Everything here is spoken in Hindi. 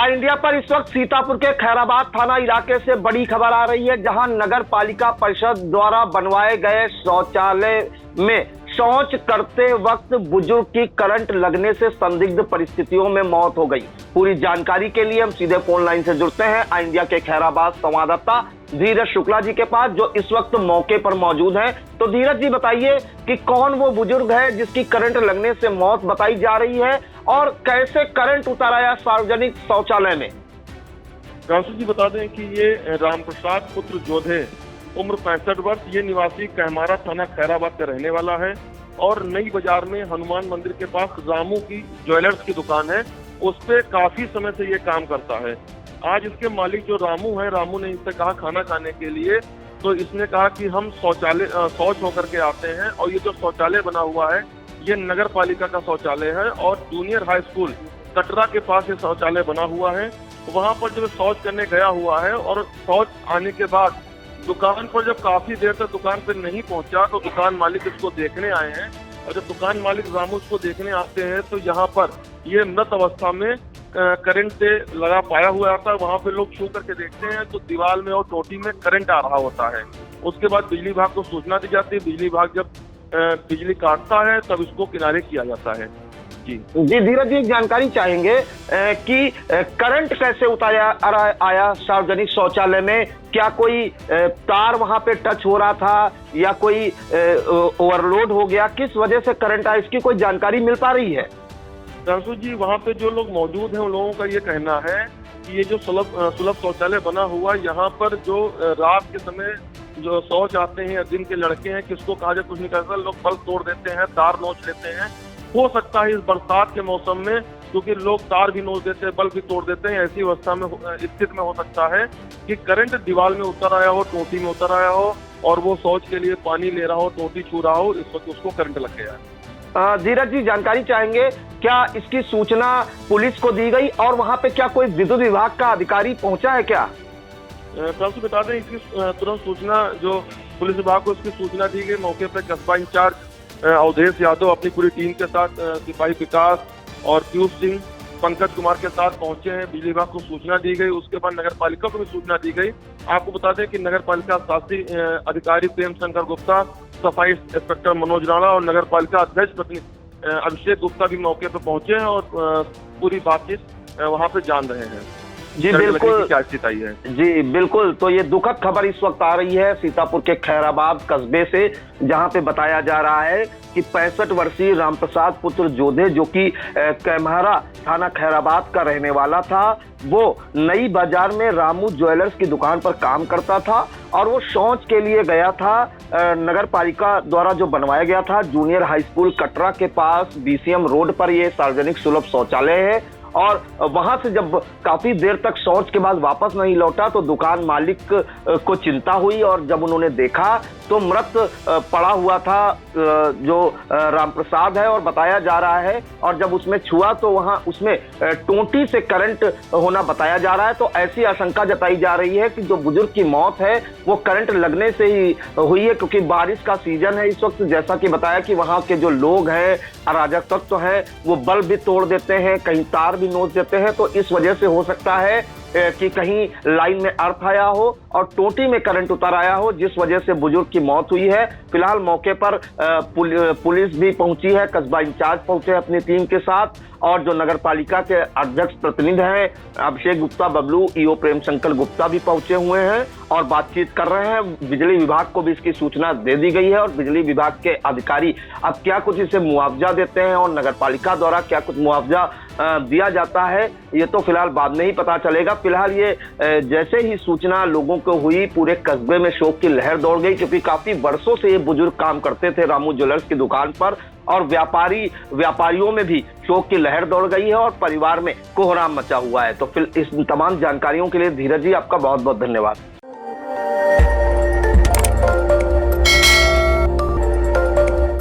ऑल इंडिया पर इस वक्त सीतापुर के खैराबाद थाना इलाके से बड़ी खबर आ रही है, जहां नगर पालिका परिषद द्वारा बनवाए गए शौचालय में शौच करते वक्त बुजुर्ग की करंट लगने से संदिग्ध परिस्थितियों में मौत हो गई। पूरी जानकारी के लिए हम सीधे फोन लाइन से जुड़ते हैं ऑल इंडिया के खैराबाद संवाददाता धीरज शुक्ला जी के पास, जो इस वक्त मौके पर मौजूद हैं। तो धीरज जी बताइए कि कौन वो बुजुर्ग है जिसकी करंट लगने से मौत बताई जा रही है और कैसे करंट उतारा सार्वजनिक शौचालय में। कांसू जी बता दें कि ये रामप्रसाद पुत्र जोधे उम्र 65 वर्ष, ये निवासी कहमारा थाना खैराबाद का रहने वाला है और नई बाजार में हनुमान मंदिर के पास रामू की ज्वेलर्स की दुकान है, उस पे काफी समय से ये काम करता है। आज इसके मालिक जो रामू है, रामू ने इससे कहा खाना खाने के लिए, तो इसने कहा कि हम शौच होकर के आते हैं और ये जो शौचालय बना हुआ है ये नगर पालिका का शौचालय है और जूनियर हाई स्कूल कटरा के पास ये शौचालय बना हुआ है। वहां पर जब शौच करने गया हुआ है और शौच आने के बाद दुकान पर जब काफी देर तक दुकान पर नहीं पहुंचा तो दुकान मालिक इसको देखने आए हैं और जब दुकान मालिक रामू इसको देखने आते हैं तो यहाँ पर ये मृत अवस्था में करंट से लगा पाया हुआ आता है। वहाँ पे लोग छू करके देखते हैं तो दीवार में और टोटी में करंट आ रहा होता है। उसके बाद बिजली विभाग को सूचना दी जाती है, बिजली विभाग जब बिजली काटता है तब इसको किनारे किया जाता है। जी धीरज जी, एक जानकारी चाहेंगे कि करंट कैसे उतारा आया सार्वजनिक शौचालय में? क्या कोई तार वहां पे टच हो रहा था या कोई ओवरलोड हो गया? किस वजह से करंट आया, इसकी कोई जानकारी मिल पा रही है? कांसू जी, वहाँ पे जो लोग मौजूद हैं उन लोगों का ये कहना है कि ये जो सुलभ शौचालय बना हुआ, यहाँ पर जो रात के समय जो शौच आते हैं या दिन के लड़के हैं, किसको कहा जाए कुछ नहीं कहता, लोग बल्ब तोड़ देते हैं, तार नोच लेते हैं। हो सकता है इस बरसात के मौसम में, क्योंकि लोग तार भी नोच देते हैं, बल्ब भी तोड़ देते हैं, ऐसी अवस्था में स्थिति में हो सकता है कि करंट दीवार में उतर आया हो, टोटी में उतर आया हो और वो शौच के लिए पानी ले रहा हो, टोटी छू रहा हो, इस वक्त उसको करंट लग गया है। धीरज जी, जानकारी चाहेंगे, क्या इसकी सूचना पुलिस को दी गई और वहां पे क्या कोई विद्युत विभाग का अधिकारी पहुंचा है क्या? आपको बता दें, इसकी तुरंत सूचना जो पुलिस विभाग को इसकी सूचना दी गई। मौके पर कस्बा इंचार्ज अवधेश यादव अपनी पूरी टीम के साथ सिपाही विकास और पीयूष सिंह, पंकज कुमार के साथ पहुंचे हैं। बिजली विभाग को सूचना दी गई, उसके बाद नगर पालिका को भी सूचना दी गई। आपको बता दें कि नगर पालिका शासी अधिकारी प्रेम शंकर गुप्ता, सफाई इंस्पेक्टर मनोज राणा और नगर पालिका अध्यक्ष प्रतिनिधि अभिषेक गुप्ता भी मौके पर पहुंचे हैं और पूरी बातचीत वहां पे जान रहे हैं। जी बिल्कुल, क्या स्थिति आई है? जी बिल्कुल। तो ये दुखद खबर इस वक्त आ रही है सीतापुर के खैराबाद कस्बे से, जहां पे बताया जा रहा है कि 65 वर्षीय रामप्रसाद पुत्र जोधे, जो कि कहमारा थाना खैराबाद का रहने वाला था, वो नई बाजार में रामू ज्वेलर्स की दुकान पर काम करता था और वो शौच के लिए गया था। नगर पालिका द्वारा जो बनवाया गया था जूनियर हाई स्कूल कटरा के पास BCM रोड पर ये सार्वजनिक सुलभ शौचालय है और वहां से जब काफी देर तक शौच के बाद वापस नहीं लौटा तो दुकान मालिक को चिंता हुई और जब उन्होंने देखा तो मृत पड़ा हुआ था जो रामप्रसाद है और बताया जा रहा है, और जब उसमें छुआ तो वहां उसमें टोंटी से करंट होना बताया जा रहा है। तो ऐसी आशंका जताई जा रही है कि जो बुजुर्ग की मौत है वो करंट लगने से ही हुई है, क्योंकि बारिश का सीजन है इस वक्त। जैसा कि बताया कि वहां के जो लोग हैं, अराजक तत्व हैं, वो बल्ब भी तोड़ देते हैं, कहीं तार भी नोच देते हैं। तो इस वजह से हो सकता है कि कहीं लाइन में अर्थ आया हो और टोटी में करंट उतर आया हो, जिस वजह से बुजुर्ग की मौत हुई है। फिलहाल मौके पर पुलिस भी पहुंची है, कस्बा इंचार्ज पहुंचे अपनी टीम के साथ और जो नगर पालिका के अध्यक्ष प्रतिनिधि हैं अभिषेक गुप्ता, बबलू, ईओ प्रेम शंकर गुप्ता भी पहुंचे हुए हैं और बातचीत कर रहे हैं। बिजली विभाग को भी इसकी सूचना दे दी गई है और बिजली विभाग के अधिकारी अब क्या कुछ इसे मुआवजा देते हैं और नगर पालिका द्वारा क्या कुछ मुआवजा दिया जाता है, ये तो फिलहाल बाद में ही पता चलेगा। फिलहाल ये जैसे ही सूचना लोगों को हुई, पूरे कस्बे में शोक की लहर दौड़ गई, क्योंकि काफी वर्षों से ये बुजुर्ग काम करते थे रामू ज्वेलर्स की दुकान पर और व्यापारियों में भी शोक की लहर दौड़ गई है और परिवार में कोहराम मचा हुआ है। तो फिर इस तमाम जानकारियों के लिए धीरज जी आपका बहुत बहुत धन्यवाद।